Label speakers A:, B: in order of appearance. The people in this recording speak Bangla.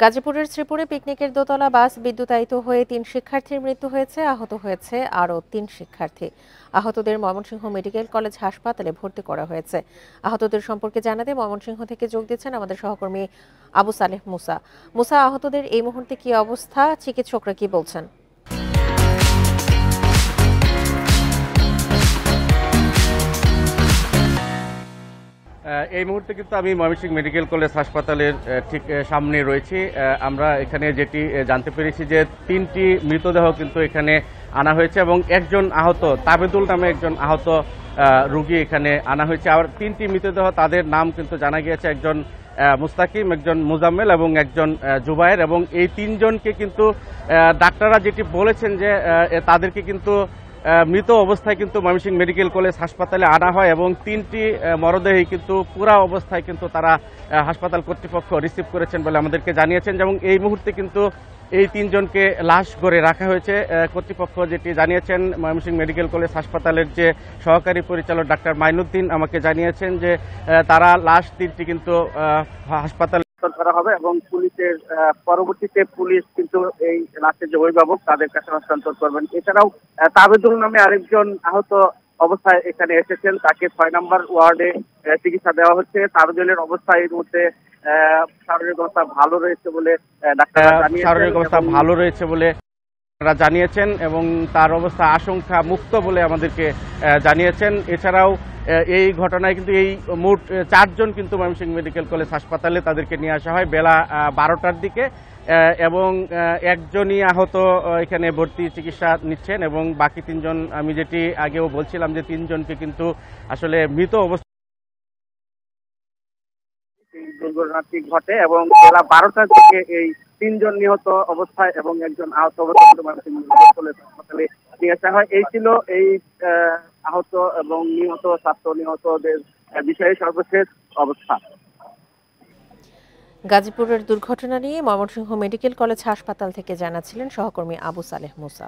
A: গাজীপুরের শ্রীপুরে পিকনিকের দোতলা বাস বিদ্যুতায়িত হয়ে ৩ শিক্ষার্থীর মৃত্যু হয়েছে, আহত হয়েছে আরও ৩ শিক্ষার্থী। আহতদের ময়মনসিংহ মেডিকেল কলেজ হাসপাতালে ভর্তি করা হয়েছে। আহতদের সম্পর্কে জানাতে ময়মনসিংহ থেকে যোগ দিচ্ছেন আমাদের সহকর্মী আবু সালেহ মুসা। মুসা, আহতদের এই মুহূর্তে কি অবস্থা, চিকিৎসকরা কি বলছেন?
B: এই মুহূর্তে কিন্তু আমি ময়মনসিংহ মেডিকেল কলেজ হাসপাতালের ঠিক সামনে রয়েছি। আমরা এখানে যেটি জানতে পেরেছি যে ৩টি মৃতদেহ কিন্তু এখানে আনা হয়েছে এবং একজন আহত, তাবেদুল নামে একজন আহত রোগী এখানে আনা হয়েছে। আর ৩টি মৃতদেহ, তাদের নাম কিন্তু জানা গিয়েছে, একজন মুস্তাকিম, একজন মুজাম্মেল এবং একজন জুবায়ের। এবং এই ৩জনকে কিন্তু ডাক্তাররা যেটি বলেছেন যে তাদেরকে কিন্তু মৃত অবস্থায় কিন্তু ময়মনসিংহ মেডিকেল কলেজ হাসপাতালে আনা হয় এবং ৩টি মরদেহই কিন্তু পুরা অবস্থায় কিন্তু তারা হাসপাতাল কর্তৃপক্ষ রিসিভ করেছেন বলে আমাদেরকে জানিয়েছেন। এবং এই মুহূর্তে কিন্তু এই ৩জনকে লাশ গড়ে রাখা হয়েছে। কর্তৃপক্ষ যেটি জানিয়েছেন, ময়মনসিংহ মেডিকেল কলেজ হাসপাতালের যে সহকারী পরিচালক ডাক্তার মাইনুদ্দিন আমাকে জানিয়েছেন যে তারা লাশ ৩টি কিন্তু হাসপাতালে করা হবে এবং পুলিশের পরবর্তীতে পুলিশ কিন্তু এই লাশের যে অভিভাবক তাদের কাছে হস্তান্তর করবেন। এছাড়াও তাবেদুল নামে আরেকজন আহত অবস্থায় এখানে এসেছেন, তাকে ৬ নম্বর ওয়ার্ডে চিকিৎসা দেওয়া হচ্ছে। তাবেদুলের অবস্থা এই মুহূর্তে শারীরিক অবস্থা ভালো রয়েছে বলে ডাক্তাররা জানিয়েছেন এবং তার অবস্থা আশঙ্কা মুক্ত বলে আমাদেরকে জানিয়েছেন। এছাড়াও এই ঘটনায় কিন্তু এই মোট ৪জন কিন্তু ময়মনসিংহ মেডিকেল কলেজ হাসপাতালে তাদেরকে নিয়ে আসা হয় বেলা ১২টার দিকে এবং একজনই আহত এখানে ভর্তি চিকিৎসা নিচ্ছেন এবং বাকি ৩জন, আমি যেটি আগেও বলছিলাম যে ৩জনকে কিন্তু আসলে মৃত অবস্থা দুর্ঘটনাটি ঘটে এবং বেলা ১২টার দিকে এই ৩জন নিহত অবস্থায় এবং একজন আহত অবস্থায় ময়মনসিংহ মেডিকেল কলেজ হাসপাতালে নিয়ে আসা হয়। এই ছিল এই আহত এবং নিহত ছাত্র নিহতদের বিষয়ে সর্বশেষ অবস্থা।
A: গাজীপুরের দুর্ঘটনা নিয়ে ময়মনসিংহ মেডিকেল কলেজ হাসপাতাল থেকে জানাচ্ছিলেন সহকর্মী আবু সালেহ মুসা।